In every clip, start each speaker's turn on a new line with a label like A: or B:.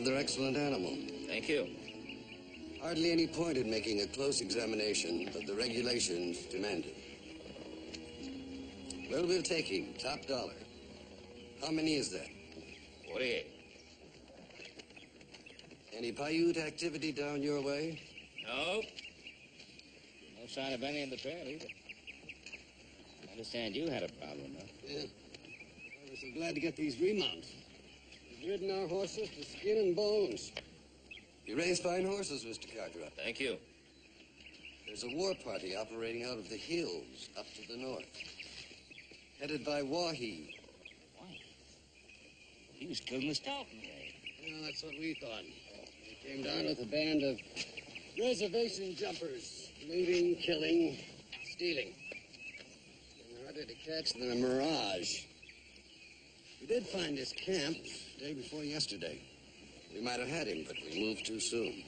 A: another excellent animal.
B: Thank you.
A: Hardly any point in making a close examination, but the regulations demand it. Well, we'll take him, top dollar. How many is that?
B: 48.
A: Any Paiute activity down your way?
B: No. No sign of any in the trail either. I understand you had a problem, huh?
A: Yeah. I was so glad to get these remounts. We've ridden our horses to skin and bones. You raise fine horses, Mr. Cartwright.
B: Thank you.
A: There's a war party operating out of the hills up to the north. Headed by Wahi.
B: Why? He was killed in the Stoughton raid.
A: Well, that's what we thought. He came down with a band of reservation jumpers. Looting, killing, stealing. And harder to catch than a mirage. We did find his camp day before yesterday. We might have had him, but we moved too soon.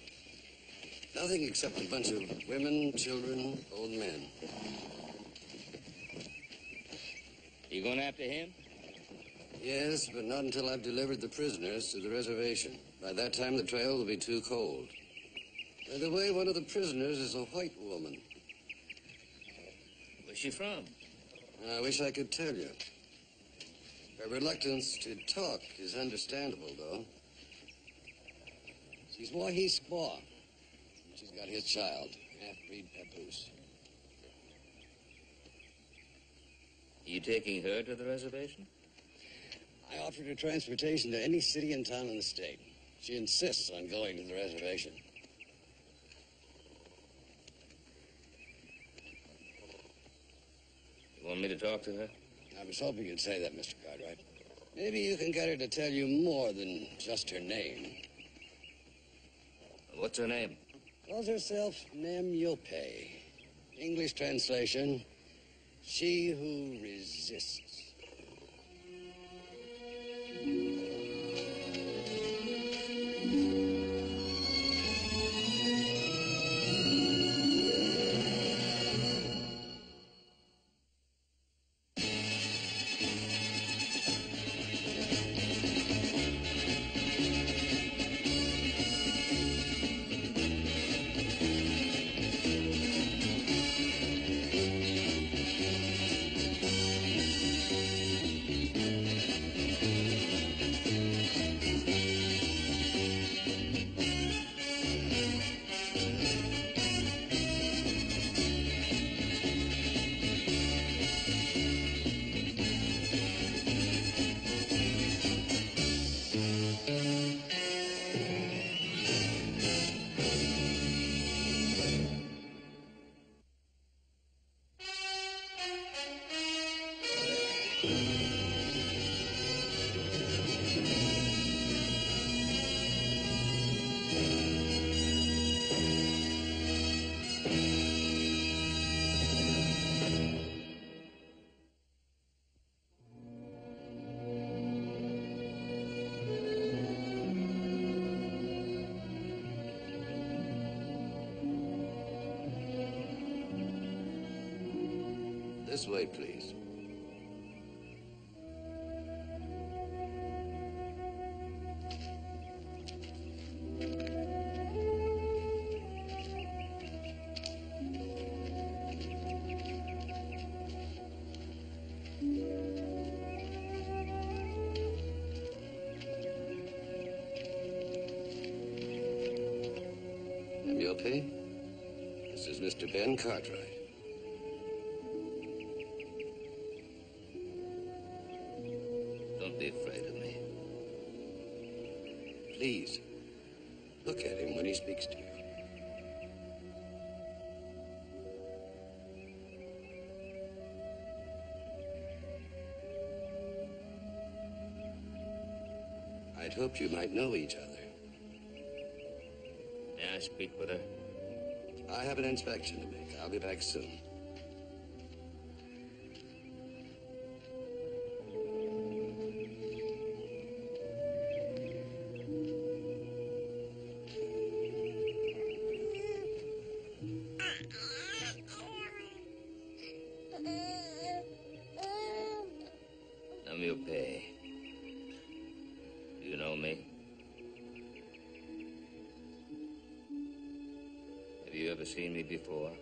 A: Nothing except a bunch of women, children, old men.
B: You going after him?
A: Yes, but not until I've delivered the prisoners to the reservation. By that time, the trail will be too cold. By the way, one of the prisoners is a white woman.
B: Where's she from?
A: I wish I could tell you. Her reluctance to talk is understandable, though. She's Wahi's squaw. She's got his child, half-breed papoose.
B: You taking her to the reservation?
A: I offered her transportation to any city and town in the state. She insists on going to the reservation.
B: You want me to talk to her?
A: I was hoping you'd say that, Mr. Cartwright. Maybe you can get her to tell you more than just her name.
B: What's her name?
A: Calls herself Nem Yope. English translation, she who resists. This way, please. Yope, this is Mr. Ben Cartwright.
B: Don't be afraid of me.
A: Please, look at him when he speaks to you. I'd hoped you might know each other.
B: May I speak with her?
A: I have an inspection to make. I'll be back soon.
B: Yope. Do you know me? you ever seen me before?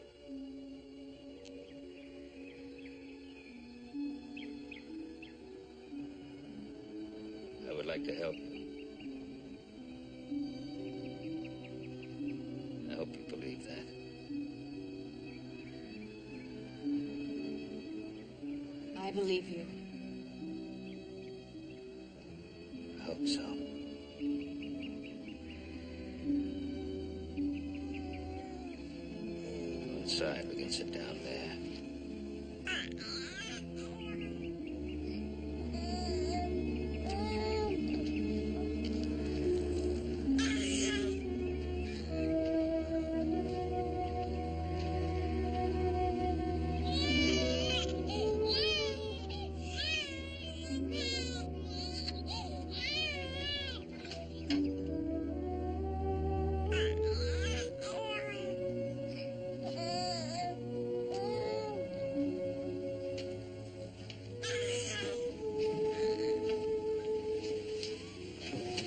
B: I would like to help you. I hope you believe that.
C: I believe you.
B: I hope so. Go inside. We can sit down there.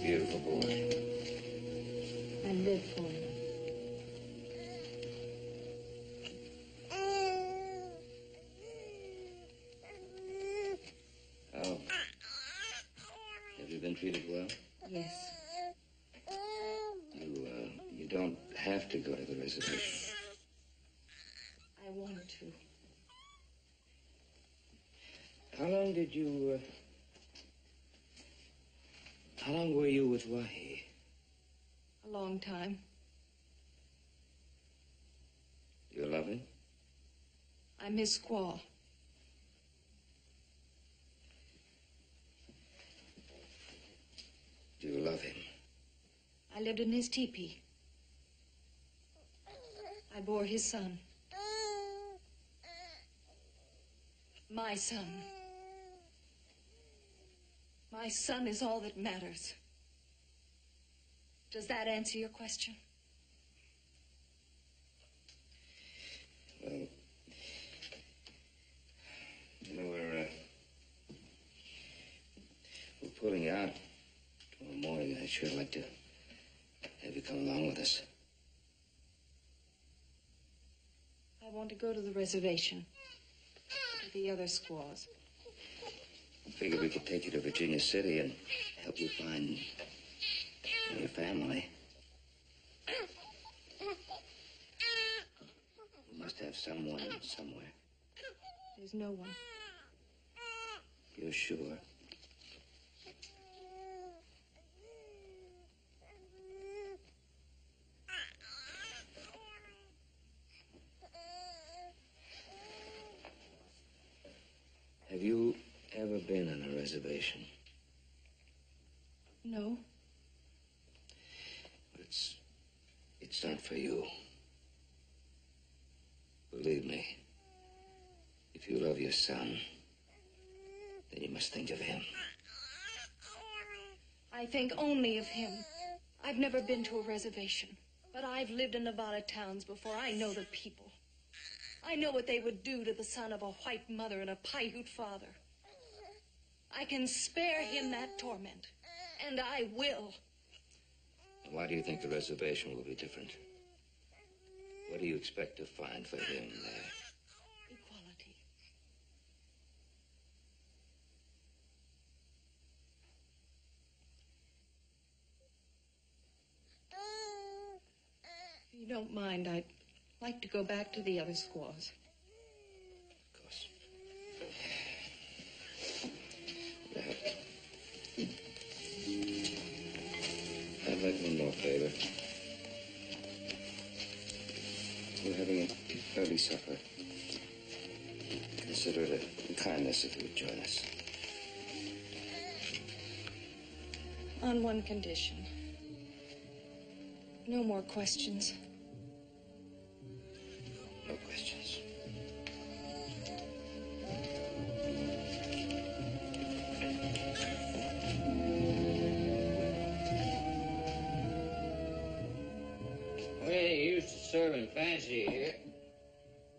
B: Beautiful boy.
C: I live for you.
B: Oh. Have you been treated well?
C: Yes.
B: You don't have to go to the reservation.
C: I want to.
B: How long did you, how long were you with Wahi?
C: A long time.
B: You love him?
C: I'm his squaw.
B: Do you love him?
C: I lived in his teepee. I bore his son. My son. My son is all that matters. Does that answer your question?
B: Well, you know, we're pulling out tomorrow morning. I'd sure like to have you come along with us.
C: I want to go to the reservation with the other squaws.
B: I figured we could take you to Virginia City and help you find your family. You must have someone somewhere.
C: There's no one.
B: You're sure? Have you ever been on a reservation?
C: No.
B: It's not for you. Believe me, if you love your son, then you must think of him.
C: I think only of him. I've never been to a reservation, but I've lived in Nevada towns before. I know the people. I know what they would do to the son of a white mother and a Paiute father. I can spare him that torment, and I will.
B: Why do you think the reservation will be different? What do you expect to find for him there?
C: Equality. If you don't mind, I'd like to go back to the other squaws.
B: Of course. I'd like one more favor. We're having an early supper. Consider it a kindness if you would join us.
C: On one condition. No more questions.
B: No questions.
D: We ain't used to serving fancy here.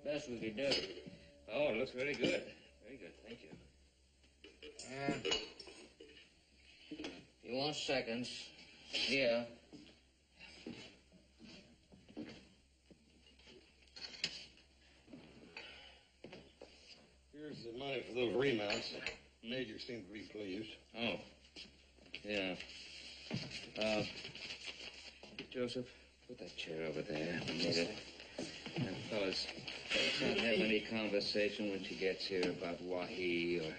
D: Best we could do.
B: Oh, it looks very good. Very good, thank you.
D: You want seconds? Yeah.
E: Here's the money for those remounts. The Major seemed to be pleased.
B: Oh. Yeah. Joseph, put that chair over there. Now, fellas, don't have any conversation when she gets here about Wahi or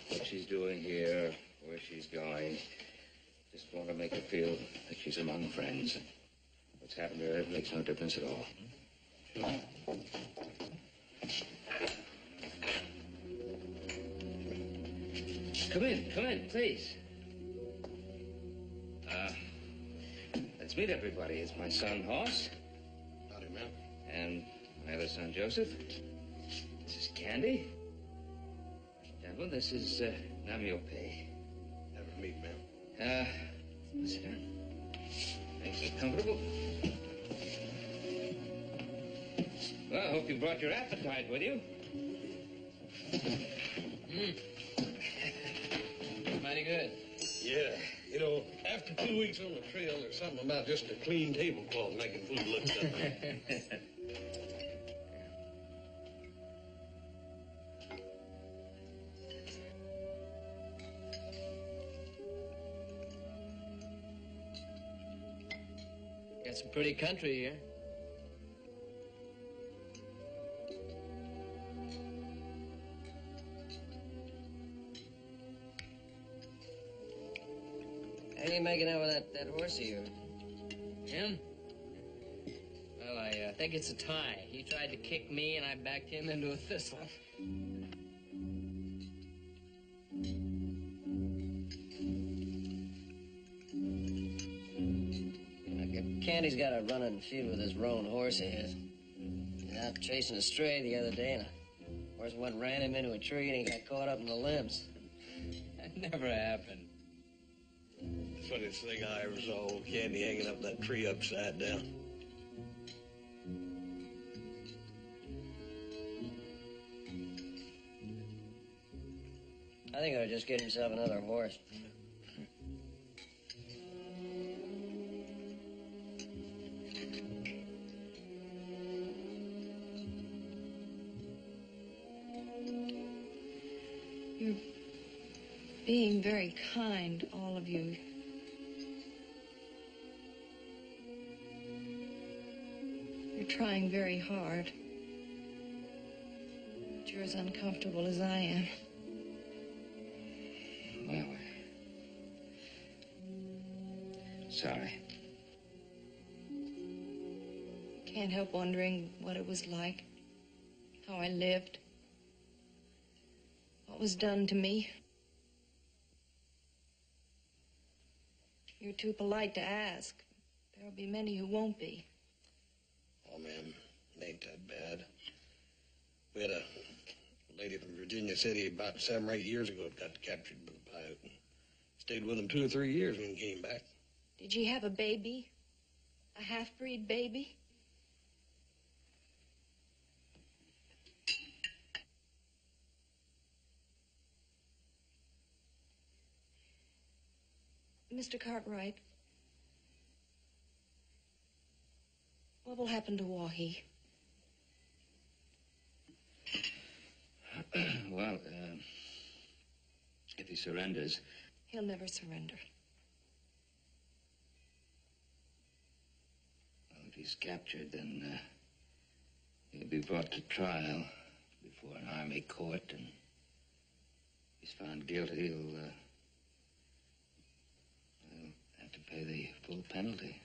B: what she's doing here, where she's going. Just want to make her feel that she's among friends. What's happened to her makes no difference at all. Come in, please. Let's meet everybody. It's my son, Hoss.
E: Howdy, ma'am.
B: And my other son, Joseph. This is Candy. Gentlemen, this is Namiope.
E: Have a meet, ma'am.
B: Sit down. Make it comfortable. Well, I hope you brought your appetite with you. Mighty good.
E: Yeah. You know, after 2 weeks on the trail, there's something about just a clean tablecloth making food look good.
D: Got some pretty country here.
A: How are you making out with that horse of yours?
D: Him? Well, I think it's a tie. He tried to kick me, and I backed him into a thistle.
A: Candy's got a running feud with this roan horse of his. He was out chasing a stray the other day, and a horse went and ran him into a tree, and he got caught up in the limbs.
D: That never happened.
E: Funniest thing I ever saw, old Candy hanging up that tree upside down.
A: I think he ought to just get himself another horse.
C: You're being very kind, all of you. You're trying very hard. But you're as uncomfortable as I am.
B: Well, sorry.
C: Can't help wondering what it was like, how I lived, what was done to me. You're too polite to ask. There'll be many who won't be.
E: Oh, ma'am, it ain't that bad. We had a lady from Virginia City about 7 or 8 years ago that got captured by the Paiute. Stayed with him 2 or 3 years when he came back.
C: Did she have a baby? A half-breed baby? Mr. Cartwright, what will happen to Wahi?
B: Well, if he surrenders...
C: He'll never surrender.
B: Well, if he's captured, then he'll be brought to trial before an army court, and if he's found guilty, he'll have to pay the full penalty.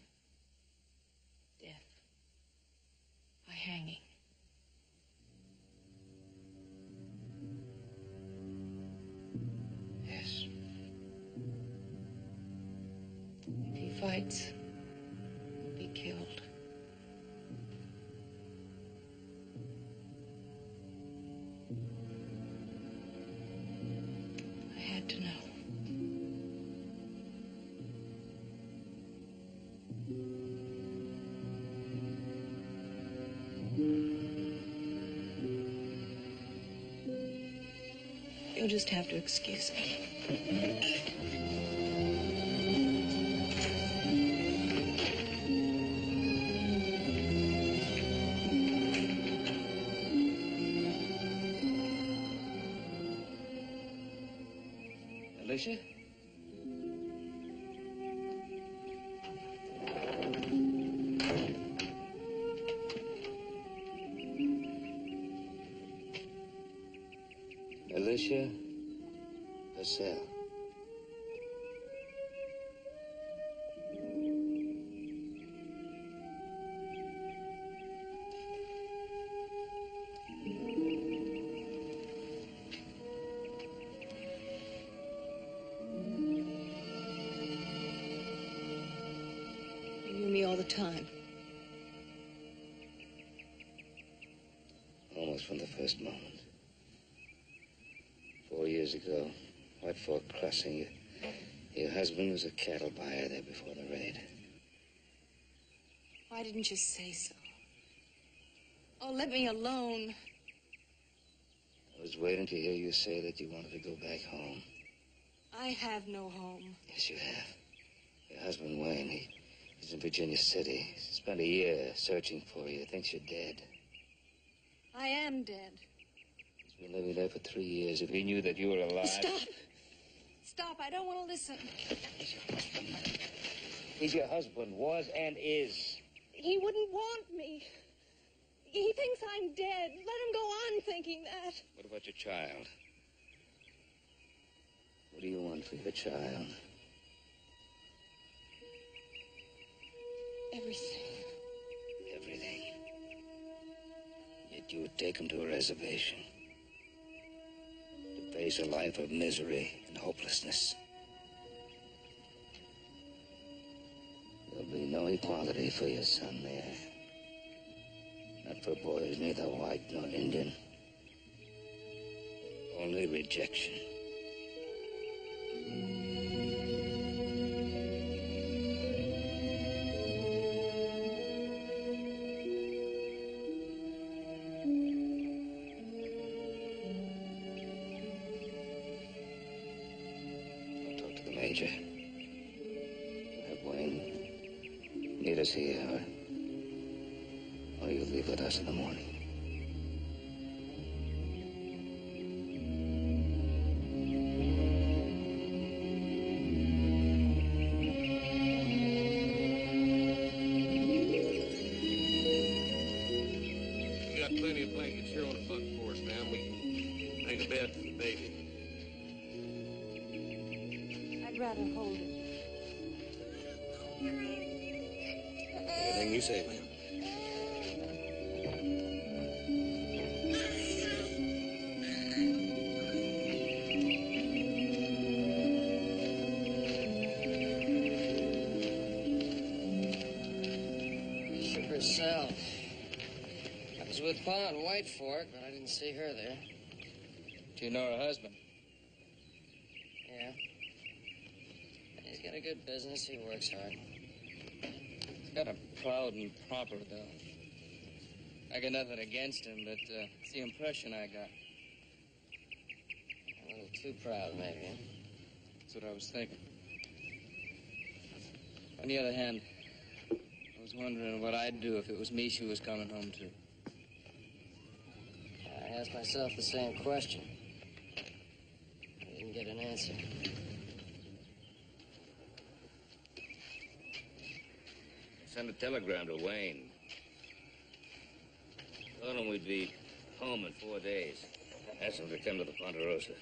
C: Death. By hanging.
B: Yes.
C: If he fights, he'll be killed. I had to know. You'll just have to excuse me.
B: Alicia? Alicia Purcell.
C: You knew me all the time.
B: Almost from the first moment. 4 years ago, White Fork Crossing, your husband was a cattle buyer there before the raid.
C: Why didn't you say so? Oh, let me alone.
B: I was waiting to hear you say that you wanted to go back home.
C: I have no home.
B: Yes, you have. Your husband, Wayne, he's in Virginia City. He spent a year searching for you. Thinks you're dead.
C: I am dead.
B: He's been living there for 3 years. If he knew that you were alive...
C: Stop! Stop, I don't want to listen.
B: He's your husband, was and is.
C: He wouldn't want me. He thinks I'm dead. Let him go on thinking that.
B: What about your child? What do you want for your child?
C: Everything.
B: Everything. Yet you would take him to a reservation. To face a life of misery and hopelessness. There'll be no equality for your son there. Not for boys, neither white nor Indian. Only rejection. I'll talk to the major. Have Wayne meet us here, or you'll leave with us in the morning.
E: We got plenty of blankets here on the bunk for us, ma'am. We can make a bed for the baby.
C: I'd rather hold it.
E: Anything you say, ma'am.
A: Purcell. I was with Pa at White Fork, but I didn't see her there.
D: Do you know her husband?
A: Yeah. He's got a good business. He works hard.
D: He's got a proud and proper, though. I got nothing against him, but it's the impression I got.
A: A little too proud, maybe, huh?
D: That's what I was thinking. On the other hand, I was wondering what I'd do if it was me she was coming home to.
A: I asked myself the same question. I didn't get an answer.
B: Send a telegram to Wayne. Told him we'd be home in 4 days. Ask him to come to the Ponderosa.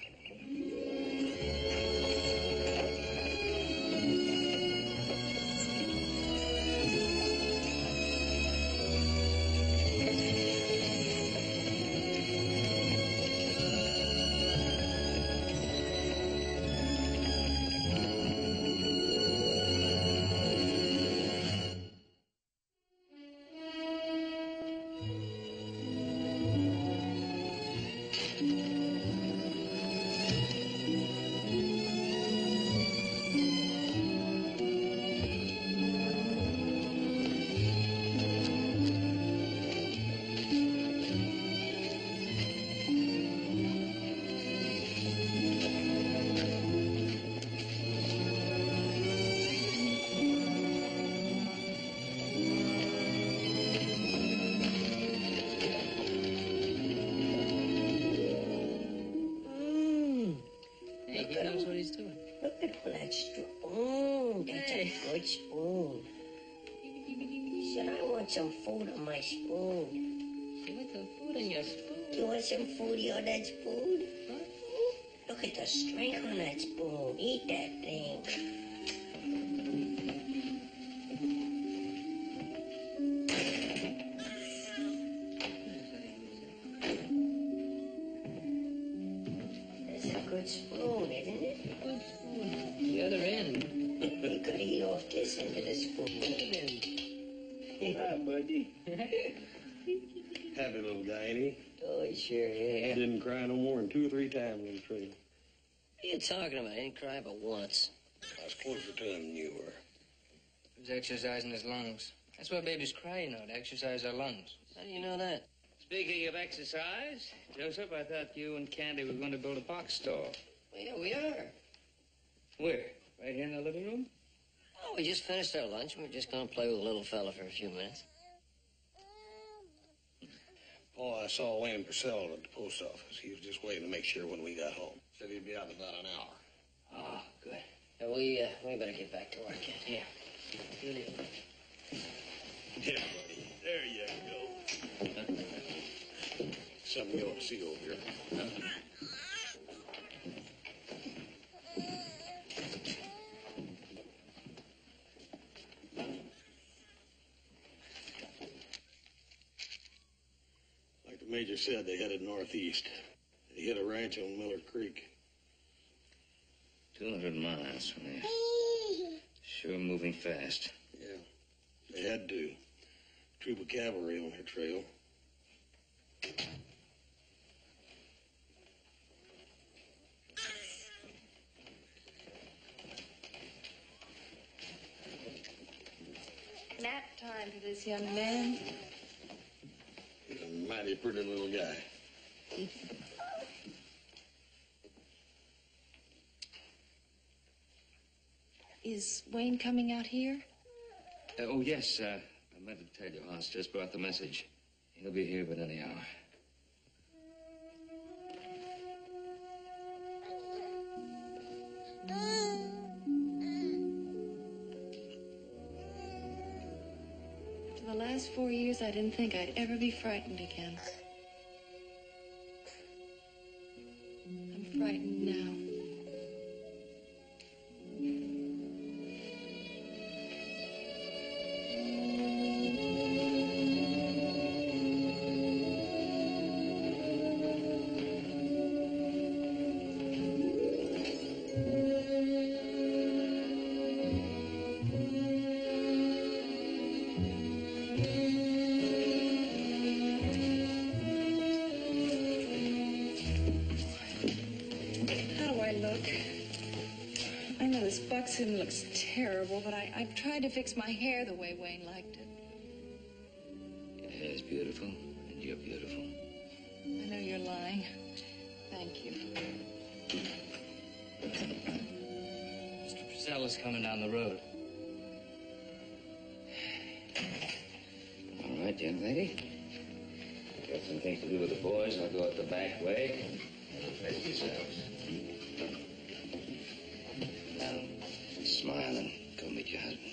F: Said I want some food on my spoon.
D: You want some food on your spoon?
F: You want some foodie on that spoon? Huh? Look at the strength on that spoon. Eat that thing. That's a good spoon, isn't it?
D: Good spoon. The other end.
F: You could eat off this end of the spoon.
D: Hi, buddy.
E: Happy little guy, ain't he?
F: Oh, sure, yeah.
E: Didn't cry no more than 2 or 3 times on the trail.
F: What are you talking about? I didn't cry but once.
E: I was closer to him than you were.
D: He was exercising his lungs. That's why babies cry, you know, to exercise their lungs.
F: How do you know that?
B: Speaking of exercise, Joseph, I thought you and Candy were going to build a box store.
F: Well, yeah, we are.
B: Where? Right here in the living room?
F: Oh, we just finished our lunch, and we're just going to play with the little fella for a few minutes.
E: Oh, I saw Wayne Purcell at the post office. He was just waiting to make sure when we got home. Said he'd be out in about an hour.
F: Oh, good. Yeah, we better get back to work.
D: Yeah.
E: Yeah, buddy. There you go. Something you ought to see over here. Huh? Like the major said, they headed northeast. They hit a ranch on Miller Creek.
B: 200 miles from there. Sure moving fast.
E: Yeah, they had to. Troop of cavalry on their trail.
C: Nap time for this young man.
E: He's a mighty pretty little guy.
C: Is Wayne coming out here?
B: Oh, yes, I meant to tell you. Hans just brought the message. He'll be here within the hour.
C: For the last 4 years, I didn't think I'd ever be frightened again. I'm frightened now. I know this buckskin looks terrible, but I've tried to fix my hair the way Wayne liked it.
B: Your hair's beautiful, and you're beautiful.
C: I know you're lying. Thank you.
D: Mr. Purcell is coming down the road.
B: All right, young lady. Got some things to do with the boys. I'll go out the back way. Face yourselves. Now, smile and go meet your husband.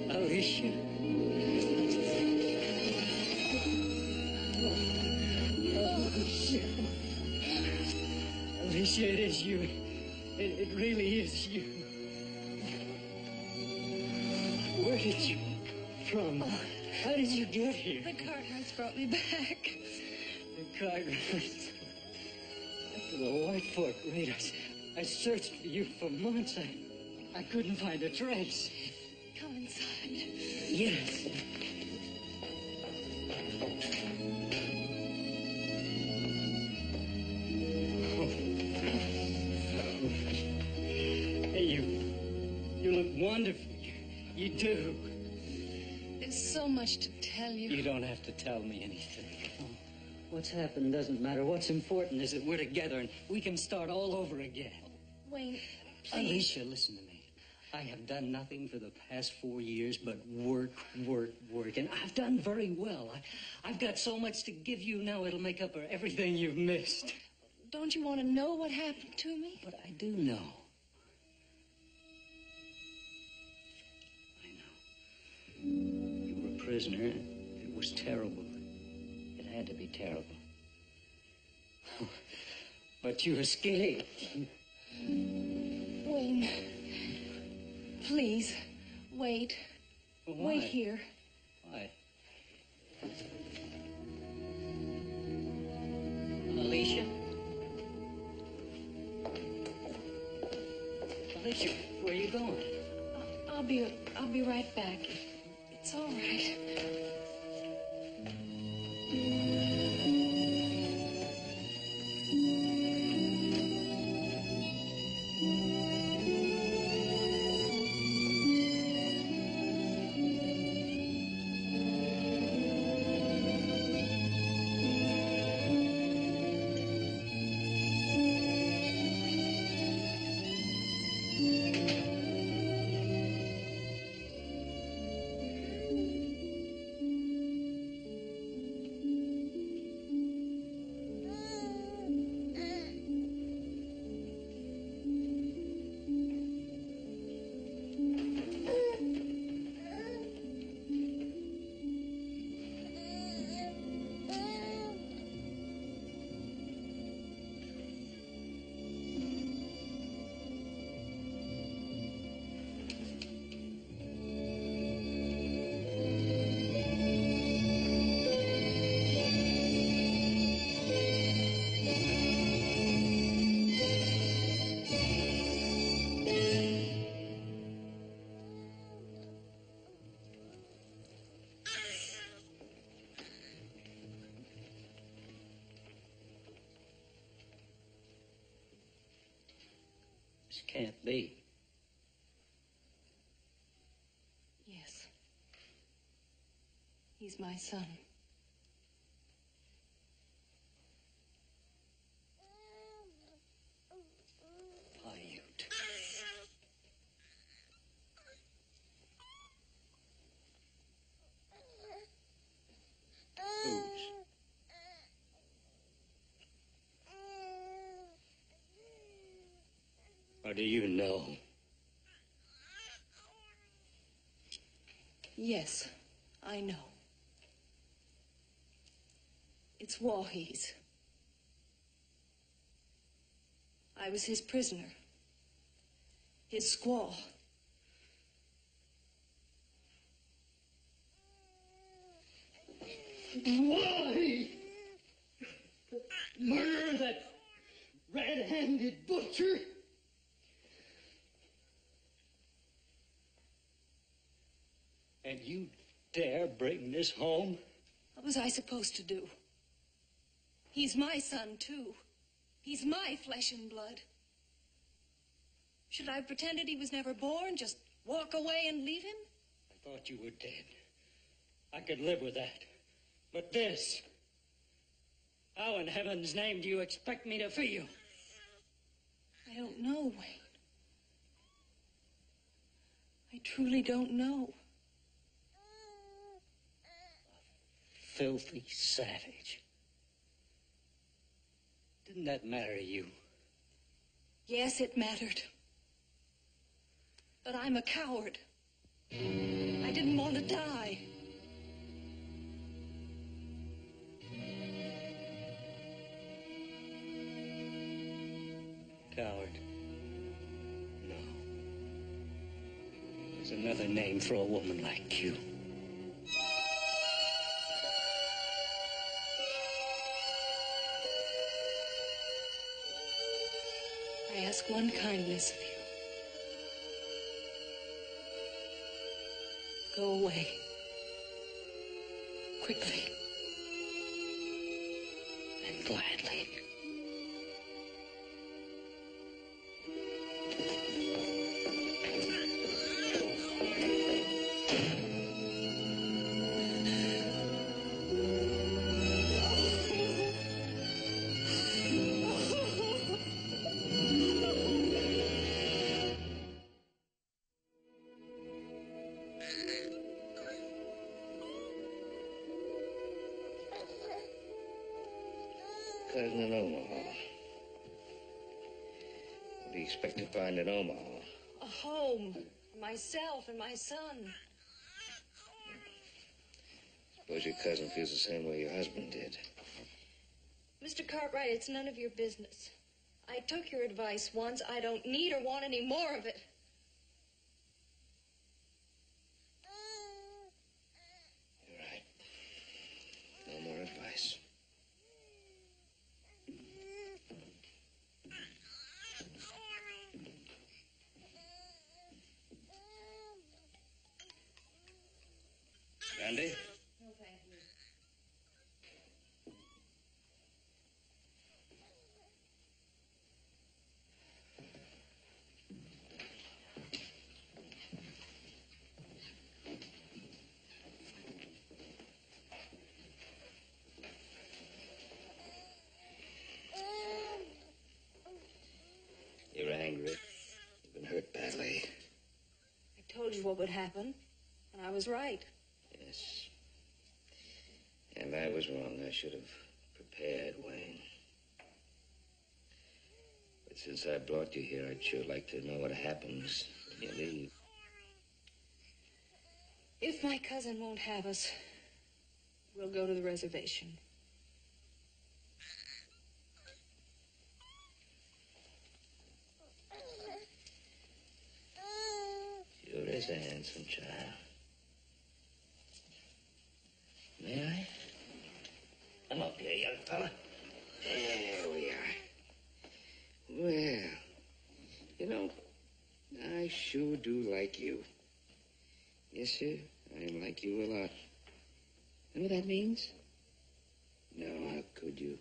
F: Alicia. Alicia, it is you. It really is you. Where did you come from? How did you get here?
C: The Cartwrights brought me back.
F: The Cartwrights. After the White Fork raiders, I searched for you for months. I couldn't find a trace.
C: Come inside.
F: Yes. wonderful. You do.
C: There's so much to tell you.
F: You don't have to tell me anything. Oh, what's happened doesn't matter. What's important is that we're together and we can start all over again.
C: Wayne, please.
F: Alicia, listen to me. I have done nothing for the past 4 years but work, work, work. And I've done very well. I've got so much to give you now, it'll make up for everything you've missed.
C: Don't you want to know what happened to me?
F: But I do know. I know. You were a prisoner. It was terrible. It had to be terrible. But you escaped.
C: Wayne, please, wait.
F: Why?
C: Wait here.
F: Why? Alicia? Alicia, where are you going?
C: I'll be right back. It's all right.
F: This can't be.
C: Yes. He's my son.
F: Paiute. Whose? Or do you know?
C: Yes, I know. It's Wahi's. I was his prisoner. His squaw.
F: Why? Murder that red-handed butcher? And you dare bring this home?
C: What was I supposed to do? He's my son, too. He's my flesh and blood. Should I have pretended he was never born, just walk away and leave him?
F: I thought you were dead. I could live with that. But this... how in heaven's name do you expect me to feel?
C: I don't know, Wayne. I truly don't know.
F: Filthy savage. Didn't that matter to you?
C: Yes, it mattered. But I'm a coward. I didn't want to die.
F: Coward. No. There's another name for a woman like you.
C: I ask one kindness of you. Go away. Quickly.
F: And gladly.
B: cousin in Omaha. What do you expect to find in Omaha?
C: A home for myself and my son.
B: Suppose your cousin feels the same way your husband did.
C: Mr. Cartwright, it's none of your business. I took your advice once. I don't need or want any more of it.
B: You're right. No more advice. Randy?
C: No, thank you.
B: You're angry. You've been hurt badly.
C: I told you what would happen, and I was right.
B: Yes. And I was wrong. I should have prepared, Wayne. But since I brought you here, I'd sure like to know what happens when you leave.
C: If my cousin won't have us, we'll go to the reservation.
B: Sure is a handsome child. May I? Come up here, young fella. There we are. Well, you know, I sure do like you. Yes, sir, I like you a lot. You know what that means? No, how could you?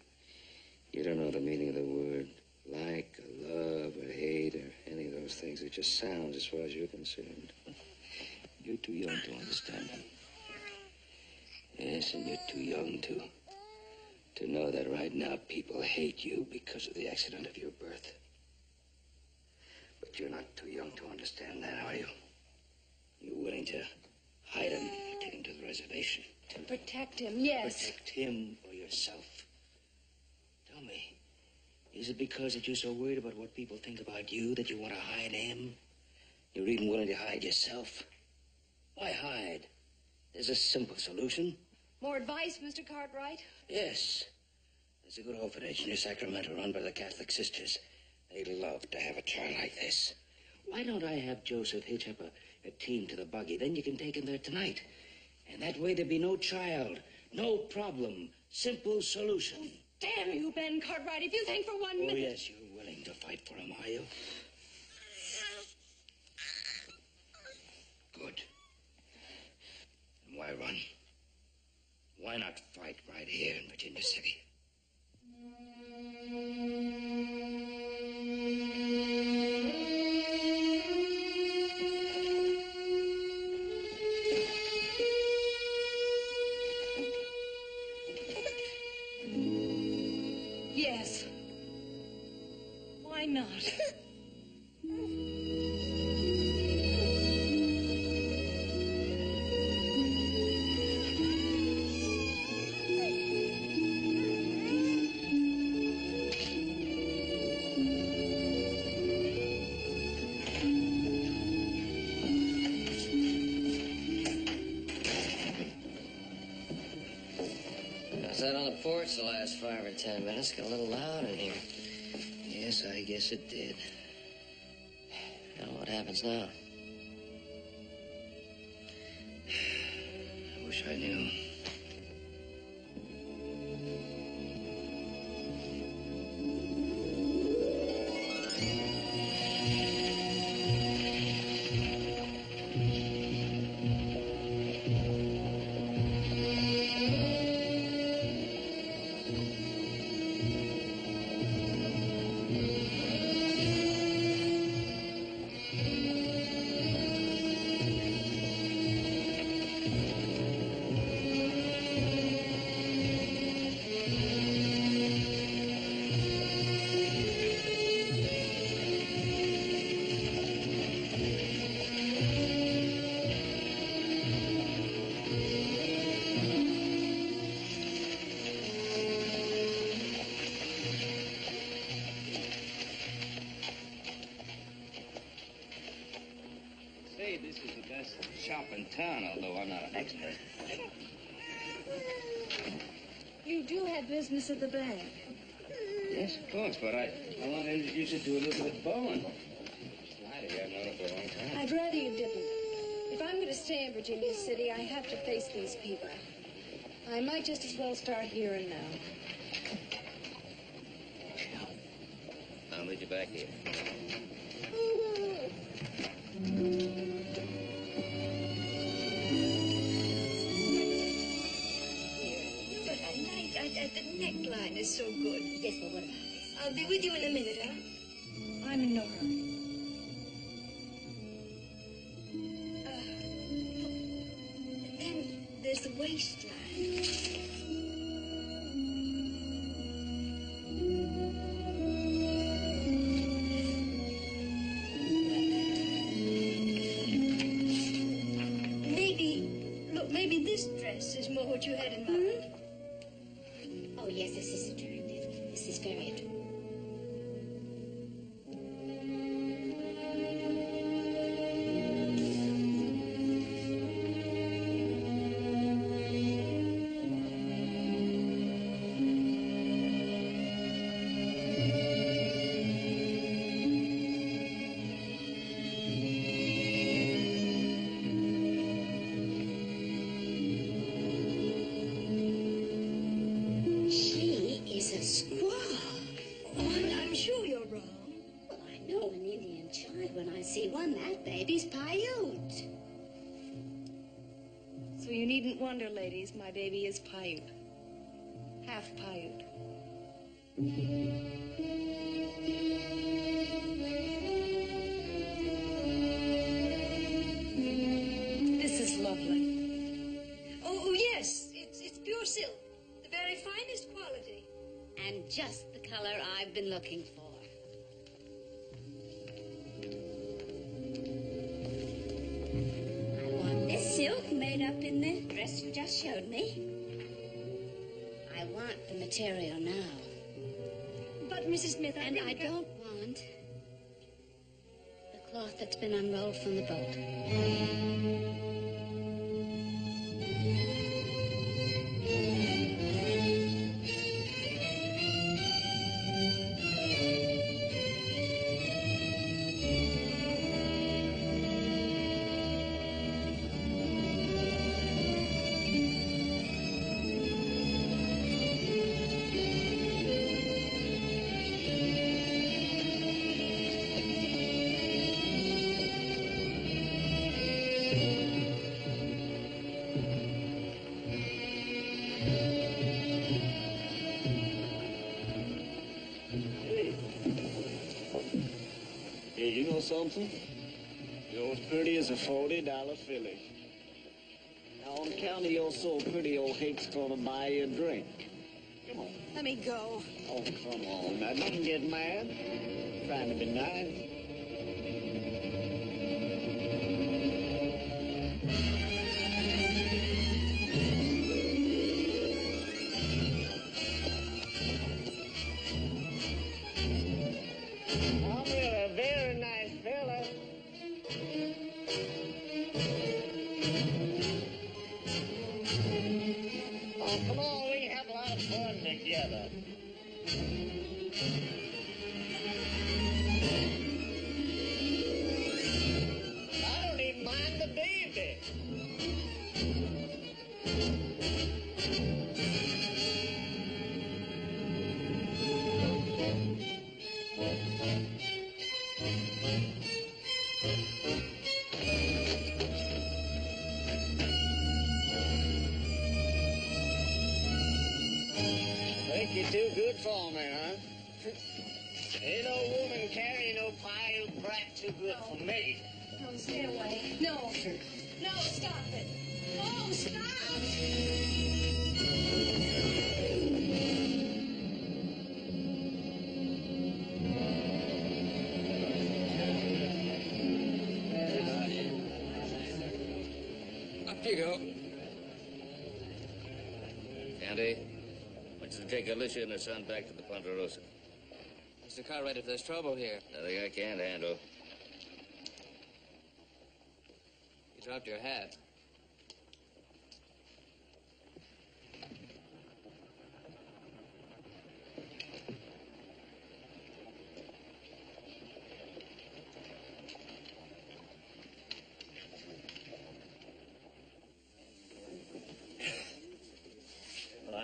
B: You don't know the meaning of the word like, or love, or hate, or any of those things. It just sounds as far as you're concerned. You're too young to understand them. Yes, and you're too young to know that right now people hate you because of the accident of your birth. But you're not too young to understand that, are you? You're willing to hide him, take him to the reservation.
C: To protect him, yes.
B: Protect him or yourself. Tell me, is it because that you're so worried about what people think about you that you want to hide him? You're even willing to hide yourself? Why hide? There's a simple solution.
C: More advice, Mr. Cartwright?
B: Yes. There's a good orphanage near Sacramento run by the Catholic sisters. They'd love to have a child like this. Why don't I have Joseph hitch up a team to the buggy? Then you can take him there tonight. And that way there'd be no child, no problem. Simple solution.
C: Damn you, Ben Cartwright, if you think for 1 minute...
B: Oh, yes, you're willing to fight for him, are you? Good. And why run? Why not fight right here in Virginia City?
C: Yes. Why not?
D: I was out on the porch the last 5 or 10 minutes. Got a little loud in here.
B: Yes, I guess it did.
D: Now, what happens now?
B: I wish I knew. Extra.
C: You do have business at the bank.
B: Yes, of course, but I want to introduce you to Elizabeth Bowen. Slider, I've known her for a long time.
C: I'd rather you didn't. If I'm going to stay in Virginia City, I have to face these people. I might just as well start here and now.
B: I'll meet you back here.
G: But the neckline is so good.
H: Yes, but what about this?
G: I'll be with you in a minute, huh?
C: I'm in no hurry.
G: Then there's the waistline. Maybe this dress is more what you had in mind.
H: Oh, yes, this is attractive. This is very attractive.
C: So you needn't wonder, ladies, my baby is Paiute. Half Paiute. This is lovely.
G: Oh, yes. It's pure silk. The very finest quality.
H: And just the color I've been looking for. This silk made up in the dress you just showed me. I want the material now.
G: But, Mrs. Smith,
H: I don't want the cloth that's been unrolled from the boat.
I: You know something? You're as pretty as a $40 filly. Now, on account of you're so pretty, old Hake's gonna buy you a drink. Come on.
G: Let me go.
I: Oh, come on. Now, don't get mad. I'm trying to be nice. Come on, we can have a lot of fun together. I don't even mind the baby. Think you're too good for me, huh? Ain't no woman carrying no Paiute brat too good for me.
C: No, stay away. No. No, stop it. Oh, stop!
D: Up you go.
B: Andy, I want you to take Alicia and her son back to the Ponderosa.
D: Mr. Cartwright, if there's trouble here.
B: Nothing I can't handle.
D: You dropped your hat.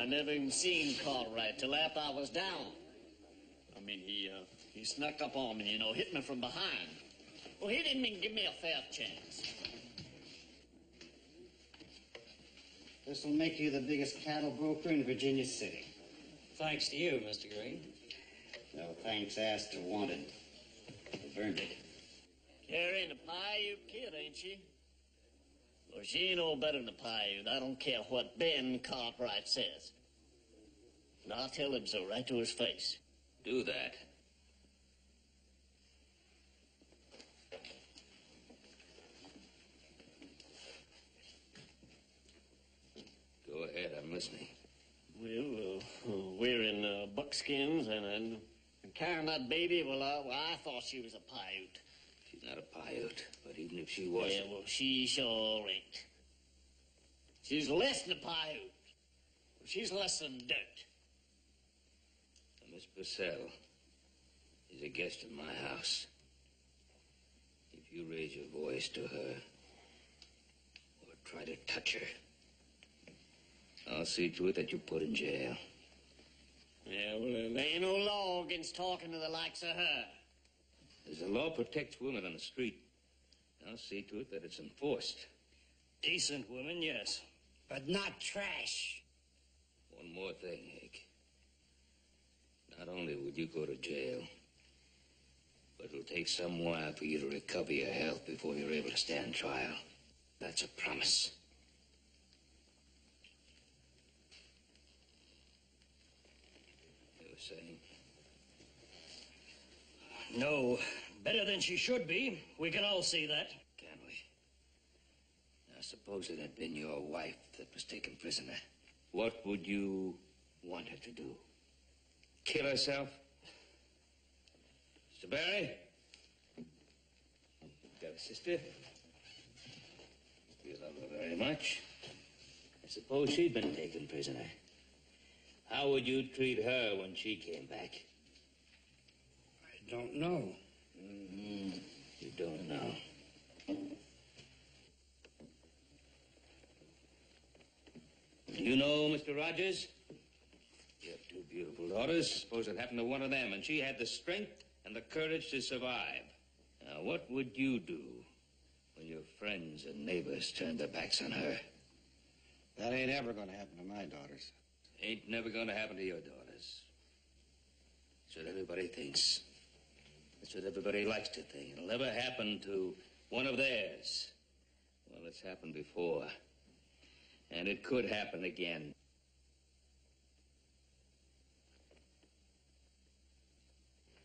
I: I never even seen Cartwright till after I was down. I mean, he snuck up on me, hit me from behind. Well, he didn't even give me a fair chance.
A: This will make you the biggest cattle broker in Virginia City.
F: Thanks to you, Mr. Green.
A: No thanks asked or wanted. You've earned it.
I: Carrie ain't a Paiute kid, ain't she? Well, she ain't no better than a Paiute. I don't care what Ben Cartwright says. And I'll tell him so right to his face.
B: Do that. Go ahead, I'm listening.
I: Well, we're in buckskins and carrying that baby. Well, I thought she was a Paiute.
B: She's not a Paiute, but even if she was...
I: Yeah, well, she sure ain't. She's less than a Paiute. She's less than dirt.
B: Miss Purcell is a guest in my house. If you raise your voice to her or try to touch her, I'll see to it that you're put in jail.
I: Yeah, well, there ain't no law against talking to the likes of her.
B: As the law protects women on the street, I'll see to it that it's enforced.
F: Decent women, yes.
A: But not trash.
B: One more thing, Hank. Not only would you go to jail, but it'll take some while for you to recover your health before you're able to stand trial. That's a promise. You were saying?
F: No, better than she should be. We can all see that.
B: Can we? Now, suppose it had been your wife that was taken prisoner. What would you want her to do? Kill herself? Mr. Barry? Got a sister? You love her very much. I suppose she'd been taken prisoner. How would you treat her when she came back?
A: I don't know.
B: You don't know. You know, Mr. Rogers? You have two beautiful daughters. Suppose it happened to one of them, and she had the strength and the courage to survive. Now, what would you do when your friends and neighbors turned their backs on her?
A: That ain't ever going to happen to my daughters.
B: Ain't never going to happen to your daughters. That's what everybody thinks. That's what everybody likes to think. It'll never happen to one of theirs. Well, it's happened before. And it could happen again.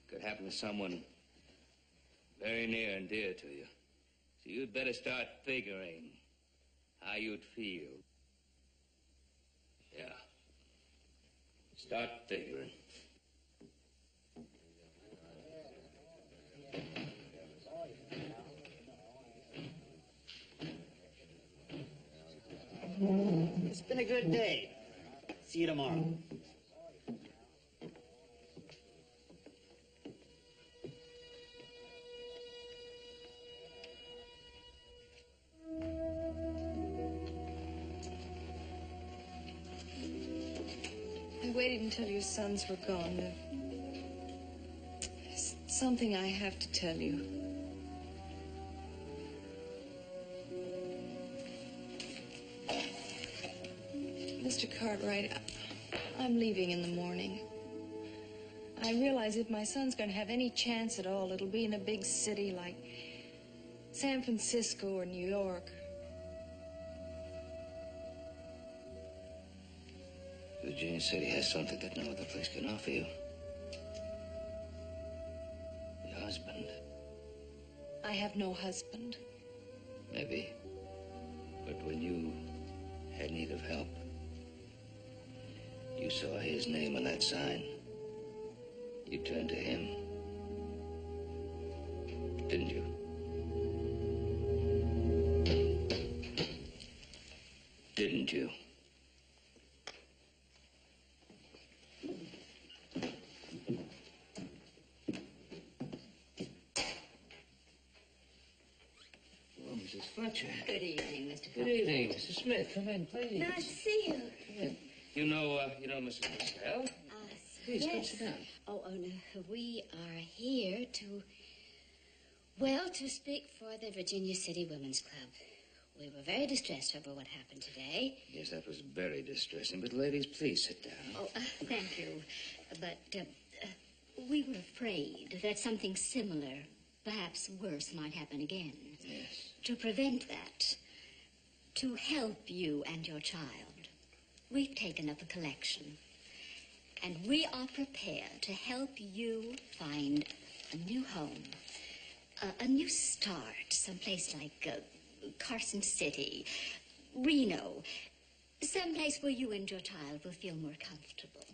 B: Could happen to someone very near and dear to you. So you'd better start figuring how you'd feel. Yeah. Start figuring.
A: It's been a good day. See you tomorrow.
C: I waited until your sons were gone. There's something I have to tell you. Mr. Cartwright, I'm leaving in the morning. I realize if my son's going to have any chance at all, it'll be in a big city like San Francisco or New York.
B: Virginia City has something that no other place can offer you. Your husband.
C: I have no husband.
B: Maybe. But when you had need of help, you saw his name on that sign. You turned to him. Didn't you? Didn't you? Oh, Mrs. Fletcher.
H: Good evening, Mr.
B: Good evening, Mrs. Smith. Come in, please.
H: Nice to see you.
B: Come in. You know, Mrs. Purcell. Please,
H: yes.
B: come sit down.
H: Oh, no. We are here to speak for the Virginia City Women's Club. We were very distressed over what happened today.
B: Yes, that was very distressing. But, ladies, please sit down.
H: Oh, thank you. But we were afraid that something similar, perhaps worse, might happen again.
B: Yes.
H: To prevent that, to help you and your child, we've taken up a collection. And we are prepared to help you find a new home, a new start, someplace like Carson City, Reno, someplace where you and your child will feel more comfortable.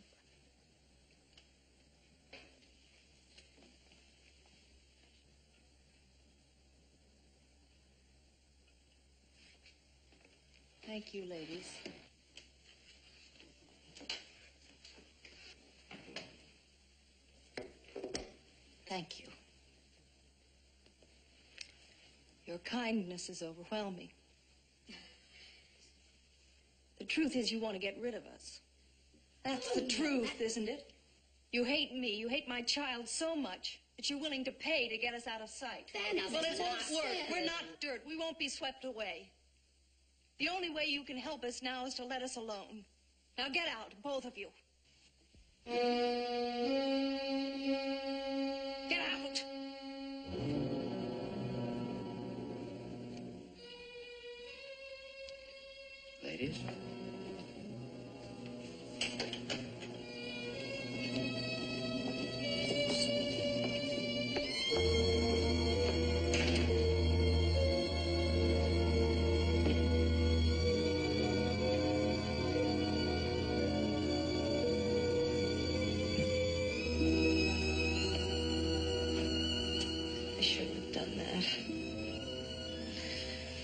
C: Thank you, ladies. Thank you. Your kindness is overwhelming. The truth is you want to get rid of us. That's the truth, isn't it? You hate me, you hate my child so much that you're willing to pay to get us out of sight. Well, it won't work. We're not dirt. We won't be swept away. The only way you can help us now is to let us alone. Now get out, both of you. Get out.
B: Ladies?
C: I shouldn't have done that.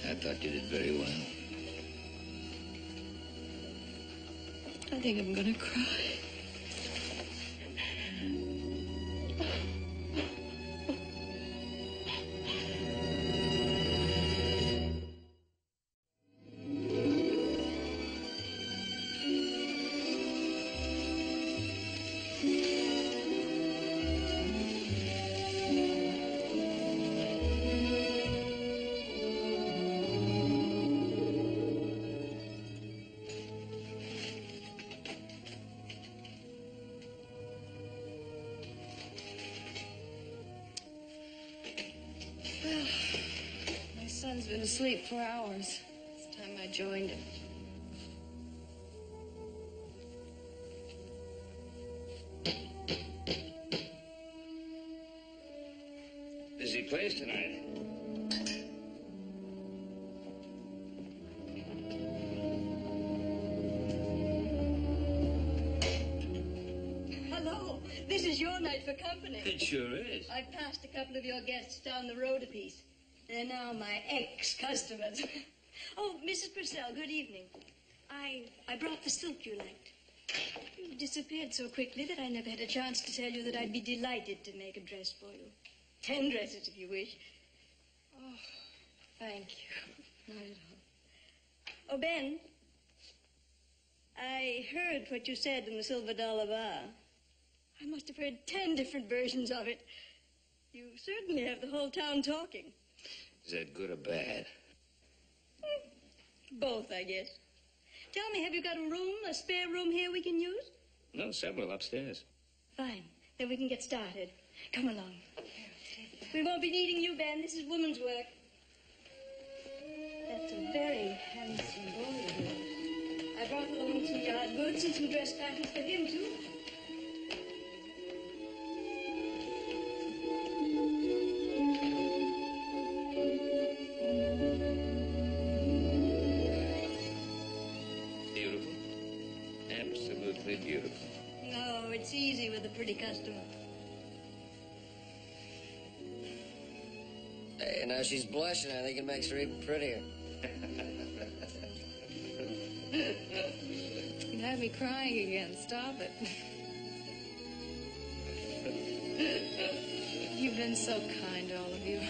B: I thought you did very well.
C: I think I'm gonna cry. My son's been asleep for hours. It's time I joined him.
B: Busy place tonight.
G: Hello. This is your night for company.
B: It sure is.
G: I've passed a couple of your guests down the road a piece. They're now my ex-customers. Oh, Mrs. Purcell, good evening. I brought the silk you liked. You disappeared so quickly that I never had a chance to tell you that I'd be delighted to make a dress for you. 10 dresses, if you wish.
C: Oh, thank you.
G: Not at all. Oh, Ben, I heard what you said in the $Silver Bar. I must have heard 10 different versions of it. You certainly have the whole town talking.
B: Is that good or bad?
G: Both, I guess. Tell me, have you got a spare room here we can use?
B: No, several upstairs.
G: Fine. Then we can get started. Come along. We won't be needing you, Ben. This is woman's work. That's a very handsome boy of yours. I brought along some yard goods and some dress patterns for him, too.
B: Beautiful. Absolutely beautiful.
G: No, it's easy with a pretty customer.
A: Hey, now she's blushing. I think it makes her even prettier.
C: You had me crying again. Stop it. You've been so kind, all of you.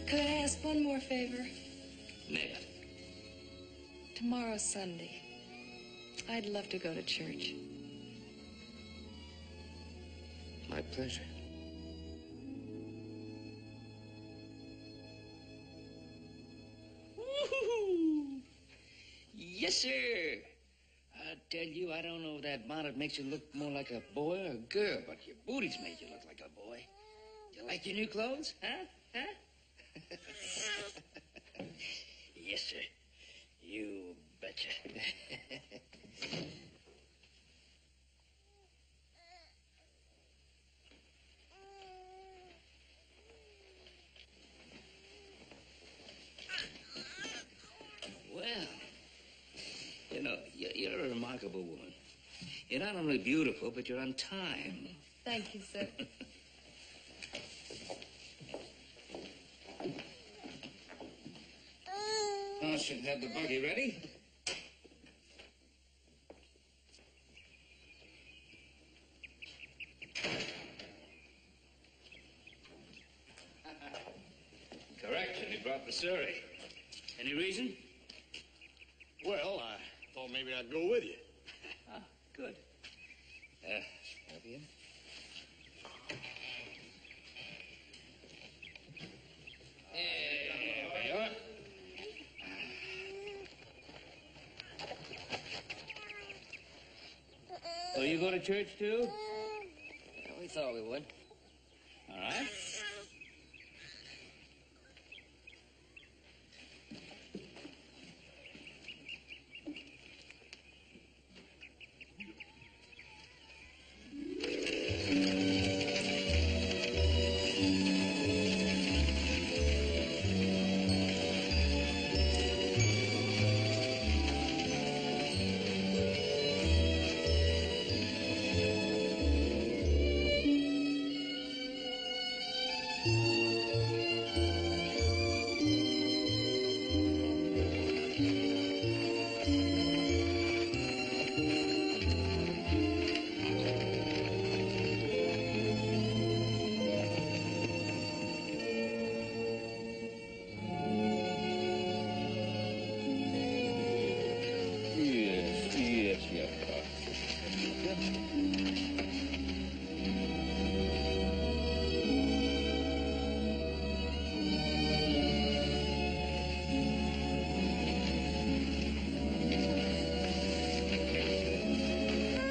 C: Could I ask one more favor?
B: Next.
C: Tomorrow's Sunday. I'd love to go to church.
B: My pleasure.
D: Woo-hoo-hoo. Yes, sir. I tell you, I don't know if that bonnet makes you look more like a boy or a girl, but your booties make you look like a boy. You like your new clothes, huh? Huh? Yes, sir. You betcha. Well, you know, you're a remarkable woman. You're not only beautiful, but you're on time.
C: Thank you, sir.
B: I should have the buggy ready. Correction, he brought the Surrey.
D: Any reason?
E: Well, I thought maybe I'd go with you.
D: Ah, good.
B: Help you? There we are.
D: Oh, you go to church, too?
A: Yeah, we thought we would.
D: All right.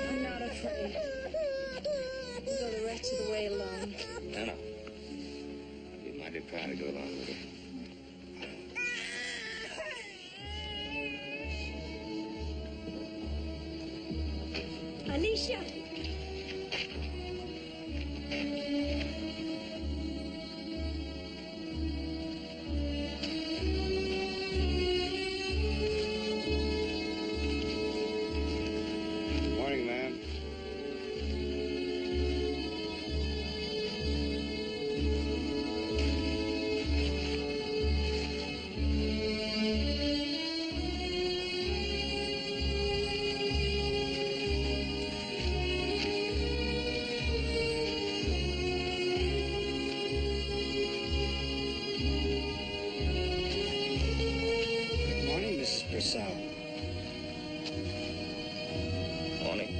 C: I'm not afraid. I'll go the rest of the way alone.
B: No. I'd be mighty proud to go along with you.
G: Alicia.
B: Morning, ma'am.
A: Good morning, Mrs. Purcell.
B: Morning.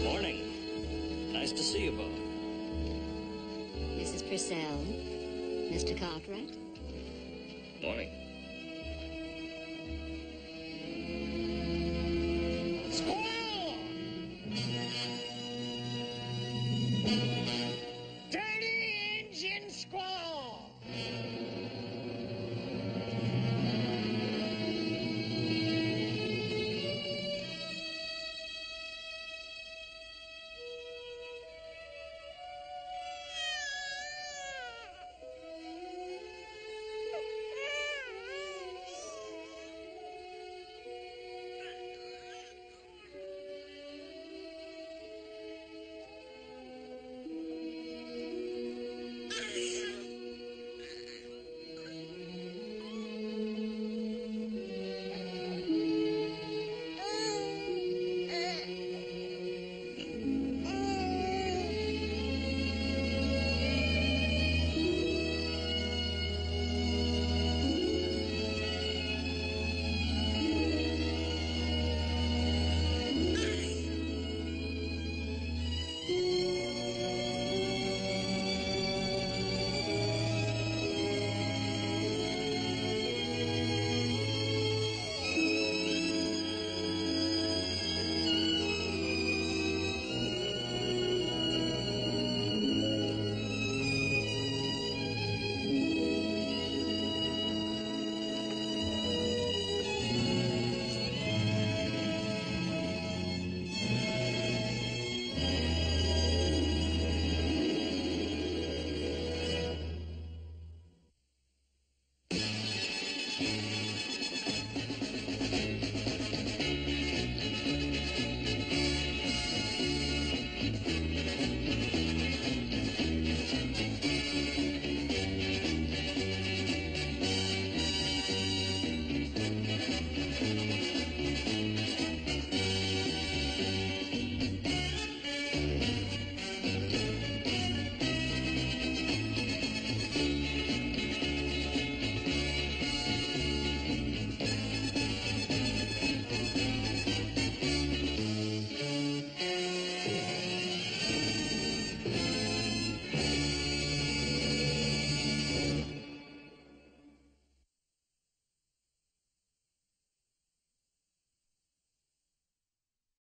F: Morning. Nice to see you both.
H: Mrs. Purcell, Mr. Cartwright.
B: Morning.